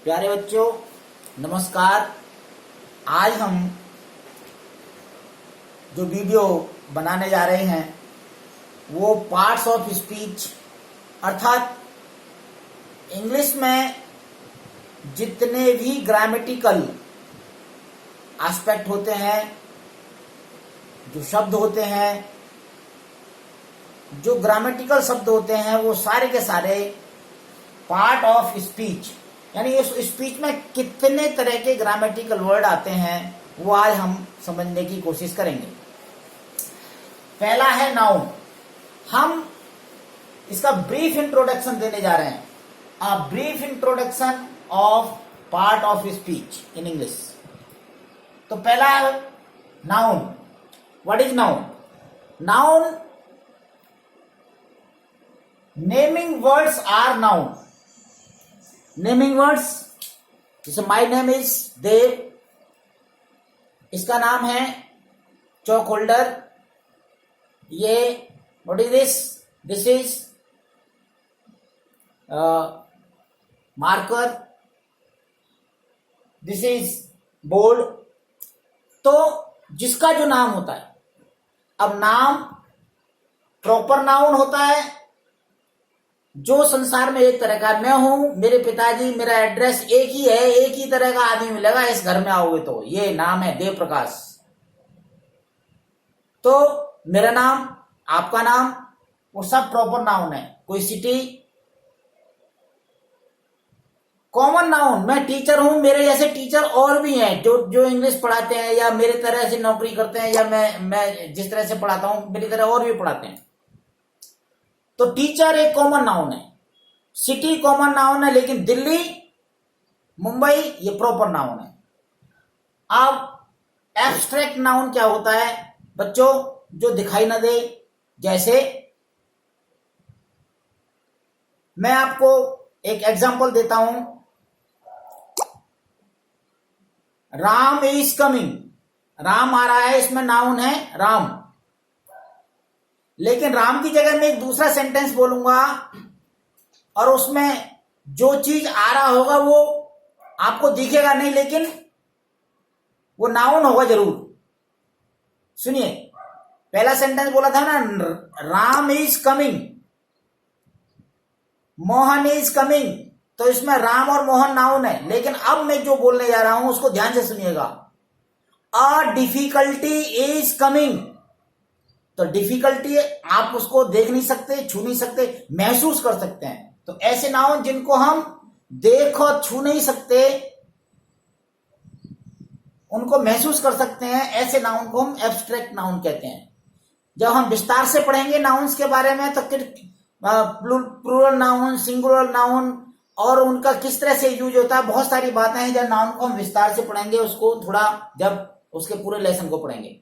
प्यारे बच्चों नमस्कार। आज हम जो वीडियो बनाने जा रहे हैं वो पार्ट्स ऑफ स्पीच अर्थात इंग्लिश में जितने भी ग्रामेटिकल एस्पेक्ट होते हैं, जो शब्द होते हैं, जो ग्रामेटिकल शब्द होते हैं, वो सारे के सारे पार्ट ऑफ स्पीच यानी इस स्पीच में कितने तरह के ग्रामेटिकल वर्ड आते हैं वो आज हम समझने की कोशिश करेंगे। पहला है नाउन। हम इसका ब्रीफ इंट्रोडक्शन देने जा रहे हैं। A brief introduction of part of speech in English. तो पहला है noun. What is noun? Noun, naming words are noun. Naming words, जैसे माई नेम इज देव, इसका नाम है चौक होल्डर। ये what is this? This is marker, this is board. तो जिसका जो नाम होता है, अब नाम प्रॉपर नाउन होता है जो संसार में एक तरह का, मैं हूं, मेरे पिताजी, मेरा एड्रेस एक ही है, एक ही तरह का आदमी मिलेगा इस घर में आओगे तो, ये नाम है देव प्रकाश। तो मेरा नाम, आपका नाम, वो सब प्रॉपर नाउन है। कोई सिटी, कॉमन नाउन, मैं टीचर हूं, मेरे जैसे टीचर और भी हैं जो इंग्लिश पढ़ाते हैं या मेरे तरह से नौकरी करते हैं, या मैं जिस तरह से पढ़ाता हूं मेरी तरह और भी पढ़ाते हैं। तो टीचर एक कॉमन नाउन है, सिटी कॉमन नाउन है, लेकिन दिल्ली, मुंबई ये प्रॉपर नाउन है। अब एब्स्ट्रैक्ट नाउन क्या होता है बच्चों? जो दिखाई न दे। जैसे मैं आपको एक एग्जांपल देता हूं, राम इज कमिंग। राम आ रहा है, इसमें नाउन है राम, लेकिन राम की जगह मैं एक दूसरा सेंटेंस बोलूंगा और उसमें जो चीज आ रहा होगा वो आपको दिखेगा नहीं, लेकिन वो नाउन होगा जरूर। सुनिए, पहला सेंटेंस बोला था ना, Ram is coming, Mohan is coming, तो इसमें राम और मोहन नाउन है। लेकिन अब मैं जो बोलने जा रहा हूं उसको ध्यान से सुनिएगा। A difficulty is coming. तो डिफिकल्टी आप उसको देख नहीं सकते, छू नहीं सकते, महसूस कर सकते हैं। तो ऐसे नाउन जिनको हम देख और छू नहीं सकते, उनको महसूस कर सकते हैं, ऐसे नाउन को हम एब्स्ट्रैक्ट नाउन कहते हैं। जब हम विस्तार से पढ़ेंगे नाउन्स के बारे में तो प्लूरल नाउन, सिंगुलर नाउन और उनका किस तरह से यूज होता है, बहुत सारी बातें हैं। जब नाउन को हम विस्तार से पढ़ेंगे उसको थोड़ा, जब उसके पूरे लेसन को पढ़ेंगे।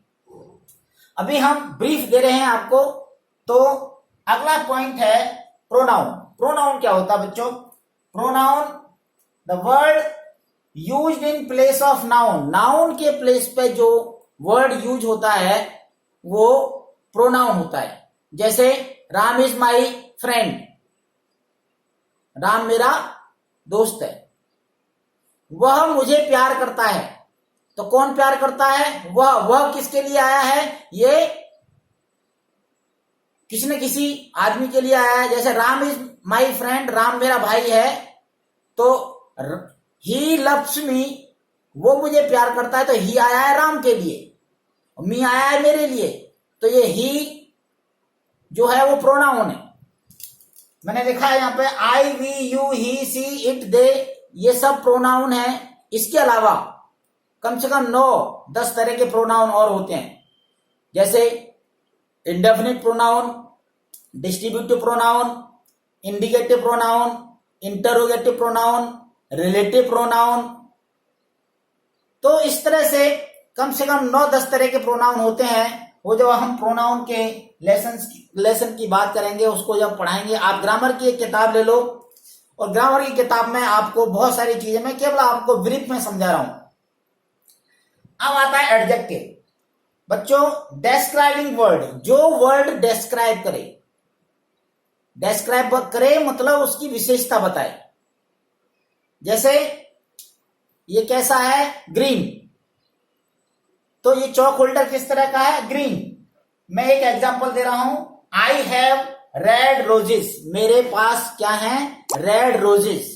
अभी हम ब्रीफ दे रहे हैं आपको। तो अगला पॉइंट है प्रोनाउन। प्रोनाउन क्या होता है बच्चों? Pronoun, the word used in place of noun. Noun के प्लेस पे जो वर्ड यूज होता है वो प्रोनाउन होता है। जैसे Ram is my friend, Ram मेरा दोस्त है। वह मुझे प्यार करता है, तो कौन प्यार करता है? वह किसके लिए आया है? ये किसी न किसी आदमी के लिए आया है। जैसे Ram is my friend, Ram मेरा भाई है, तो ही लव्स मी, वो मुझे प्यार करता है, तो ही आया है राम के लिए, मी आया है मेरे लिए। तो ये ही जो है वो प्रोनाउन है। मैंने लिखा है यहाँ पे I, we, you, he, she, it, they, ये सब प्रोनाउन है। इसके अलावा कम से कम 9-10 तरह के प्रोनाउन और होते हैं। जैसे indefinite pronoun, distributive pronoun, indicative pronoun, interrogative pronoun, relative pronoun. तो इस तरह से कम 9-10 तरह के प्रोनाउन होते हैं। वो जब हम प्रोनाउन के लेसन की बात करेंगे, उसको जब पढ़ाएंगे, आप ग्रामर की एक किताब ले लो, और ग्रामर की किताब में आपको बहुत सारी चीजें, मैं केवल आपको ब्रीफ में समझा रहा हूं। अब आता है एडजेक्टिव। बच्चों, डेस्क्राइबिंग वर्ड, जो वर्ड डेस्क्राइब करे, डेस्क्राइब करे मतलब उसकी विशेषता बताए। जैसे ये कैसा है? ग्रीन। तो ये चौक होल्डर किस तरह का है? ग्रीन। मैं एक एग्जांपल दे रहा हूं, आई हैव रेड रोजेस, मेरे पास क्या है? Red roses.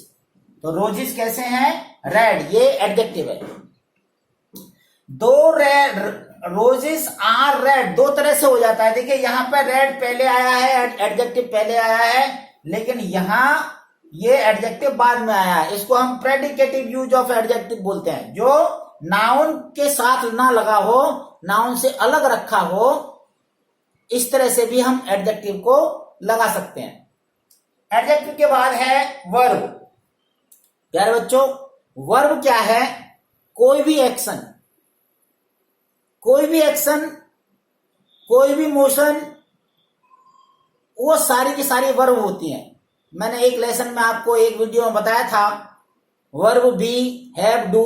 तो रोजेस कैसे हैं? रेड, ये एडजेक्टिव है। दो रेड रोजेस आर रेड, दो तरह से हो जाता है। देखिए यहां पर रेड पहले आया है, एडजेक्टिव पहले आया है, लेकिन यहां ये एडजेक्टिव बाद में आया है। इसको हम प्रेडिकेटिव यूज ऑफ एडजेक्टिव बोलते हैं, जो नाउन के साथ ना लगा हो, नाउन से अलग रखा हो, इस तरह से भी हम एडजेक्टिव को लगा सकते हैं। एडजेक्टिव के बाद है वर्ब। प्यारे बच्चों, वर्ब क्या है? कोई भी एक्शन, कोई भी एक्शन, कोई भी मोशन, वो सारी की सारी वर्ब होती हैं। मैंने एक लेसन में आपको एक वीडियो में बताया था, verb be, have, do.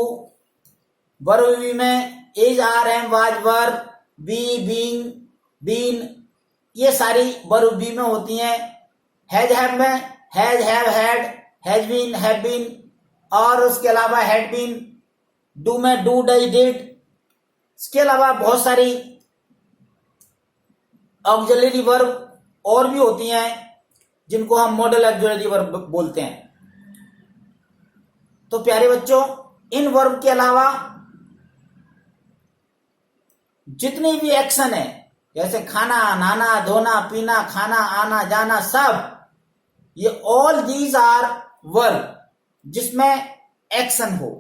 Verb be में is, are, am, was, were, be, being, been, ये सारी वर्ब बी में होती हैं। हैज, हैव में has, have, had, has been, have been, और उसके अलावा हैड बीन। डू में डू, डज, डिड। इसके अलावा बहुत सारी ऑक्सिलरी वर्ब और भी होती हैं, जिनको हम मॉडल ऑक्सिलरी वर्ब बोलते हैं। तो प्यारे बच्चों, इन वर्ब के अलावा जितने भी एक्शन है, जैसे खाना, नहाना, धोना, पीना, खाना, आना, जाना, सब, ये ऑल दीज आर वर्ब जिसमें एक्शन हो।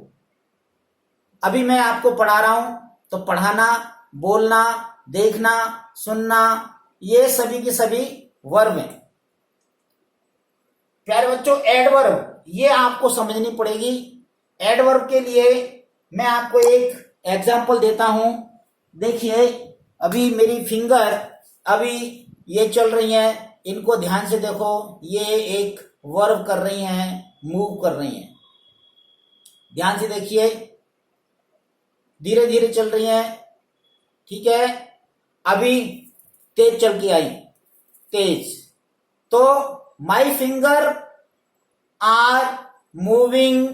अभी मैं आपको पढ़ा रहा हूं, तो पढ़ाना, बोलना, देखना, सुनना, ये सभी की सभी वर्ब हैं। प्यारे बच्चों, एडवर्ब ये आपको समझनी पड़ेगी। एडवर्ब के लिए मैं आपको एक एग्जांपल देता हूं। देखिए, अभी मेरी फिंगर अभी ये चल रही हैं, इनको ध्यान से देखो। ये एक वर्ब कर रही हैं, मूव कर रही हैं। ध्यान से देखिए, धीरे धीरे चल रही हैं, ठीक है। अभी तेज चल के आई, तेज। तो my finger are moving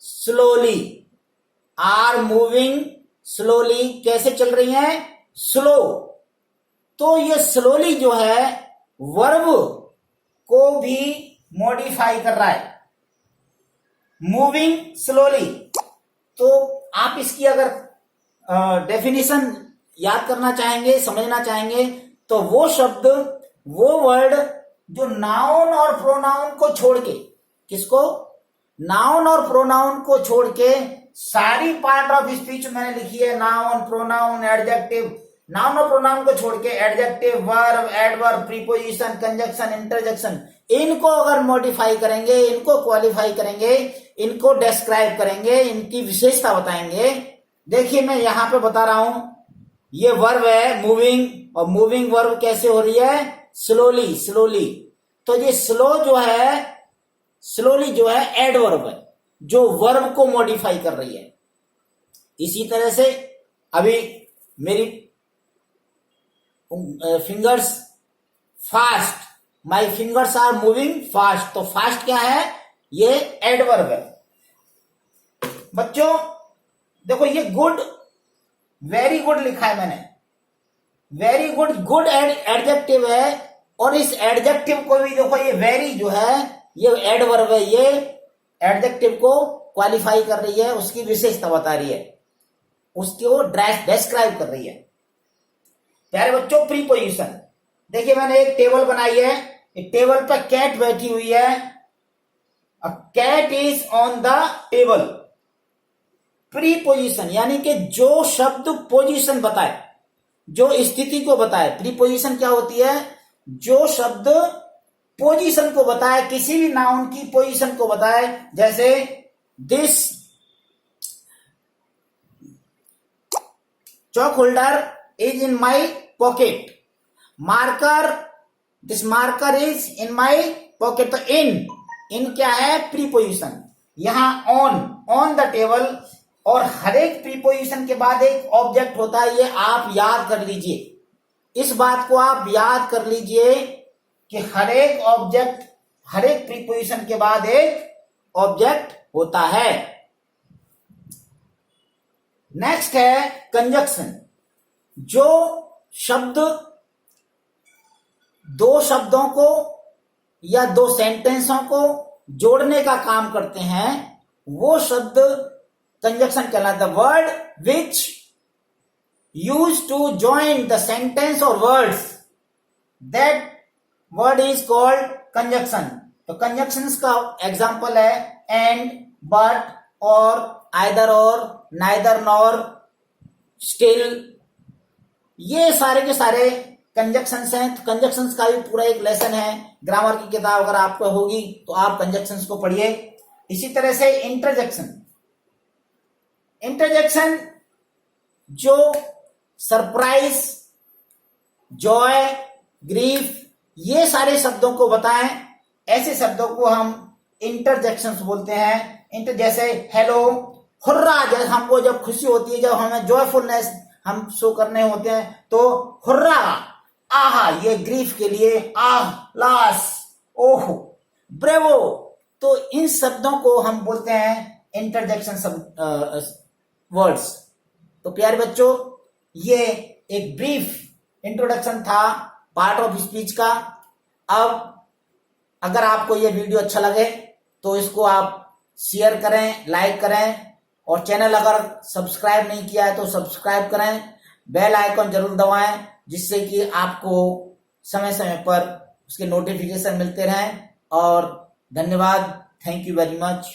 slowly, are moving slowly. कैसे चल रही हैं? स्लो। तो ये स्लोली जो है वर्ब को भी मॉडिफाई कर रहा है, मूविंग स्लोली। तो आप इसकी अगर डेफिनेशन याद करना चाहेंगे, समझना चाहेंगे, तो वो शब्द, वो वर्ड जो नाउन और प्रोनाउन को छोड़ के, किसको? नाउन और प्रोनाउन को छोड़ के सारी पार्ट ऑफ स्पीच मैंने लिखी है, नाउन, प्रोनाउन, एडजेक्टिव, नाउन और प्रोनाउन को छोड़ के adjective, verb, adverb, preposition, conjunction, interjection, इनको अगर मॉडिफाई करेंगे, इनको क्वालिफाई करेंगे, इनको डिस्क्राइब करेंगे, इनकी विशेषता बताएंगे। देखिए मैं यहां पे बता रहा हूं, ये वर्ब है मूविंग, और मूविंग वर्ब कैसे हो रही है? Slowly, slowly. तो ये स्लो जो है, स्लोली जो है एडवर्ब है, जो वर्ब को मॉडिफाई कर रही है। इसी तरह से अभी मेरी fingers fast, my fingers are moving fast. तो फास्ट क्या है? ये एडवर्ब है। बच्चों देखो, ये गुड, वेरी गुड लिखा है मैंने, वेरी गुड, गुड एडजेक्टिव है। और इस एडजेक्टिव को भी देखो, ये वेरी जो है ये एडवर्ब है, ये एडजेक्टिव को क्वालिफाई कर रही है, उसकी विशेषता बता रही है, उसको डिस्क्राइब कर रही है। प्यारे बच्चों, प्रीपोजिशन देखिए, मैंने एक टेबल बनाई है, एक टेबल पर कैट बैठी हुई है, a cat is on the table. Preposition यानी कि जो शब्द पोजीशन बताए, जो स्थिति को बताए। प्रीपोजिशन क्या होती है? जो शब्द पोजीशन को बताए, किसी भी नाउन की पोजीशन को बताए। जैसे this chalk holder is in my pocket, marker, this marker is in my pocket. तो इन क्या है? प्रीपोजिशन। यहां ऑन द टेबल, और हर एक प्रीपोजिशन के बाद एक ऑब्जेक्ट होता है, ये आप याद कर लीजिए। इस बात को आप याद कर लीजिए कि हर एक ऑब्जेक्ट, हर एक प्रीपोजिशन के बाद एक ऑब्जेक्ट होता है। नेक्स्ट है कंजक्शन। जो शब्द दो शब्दों को या दो सेंटेंसों को जोड़ने का काम करते हैं वो शब्द कंजक्शन कहलाता है। Word which use to join the sentence or words, that word is called conjunction. तो कंजक्शंस का एग्जांपल है and, but, or, either or, neither nor, still, ये सारे के सारे कंजक्शंस हैं। तो कंजक्शंस का भी पूरा एक लेसन है, ग्रामर की किताब अगर आपको होगी तो आप कंजक्शंस को पढ़िए। इसी तरह से इंटरजेक्शन। इंटरजेक्शन जो सरप्राइज, जॉय, ग्रीफ, ये सारे शब्दों को बताएं, ऐसे शब्दों को हम इंटरजेक्शंस बोलते हैं। जैसे हेलो, हुर्रा, जैसे हमको जब खुशी होती है, जब हमें जॉयफुलनेस हम शो करने होते हैं तो हुर्रा, आहा, ये ग्रीफ के लिए, आह, लास, ओह, ब्रेवो। तो इन शब्दों को हम बोलते हैं इंटरजेक्शन वर्ड्स। तो प्यारे बच्चों, ये एक ब्रीफ इंट्रोडक्शन था पार्ट ऑफ स्पीच का। अब अगर आपको ये वीडियो अच्छा लगे तो इसको आप शेयर करें, लाइक करें, और चैनल अगर सब्सक्राइब नहीं किया है तो सब्सक्राइब करें, बेल आइकन जरूर दबाएं, जिससे कि आपको समय समय पर उसके नोटिफिकेशन मिलते रहें। और धन्यवाद, थैंक यू वेरी मच।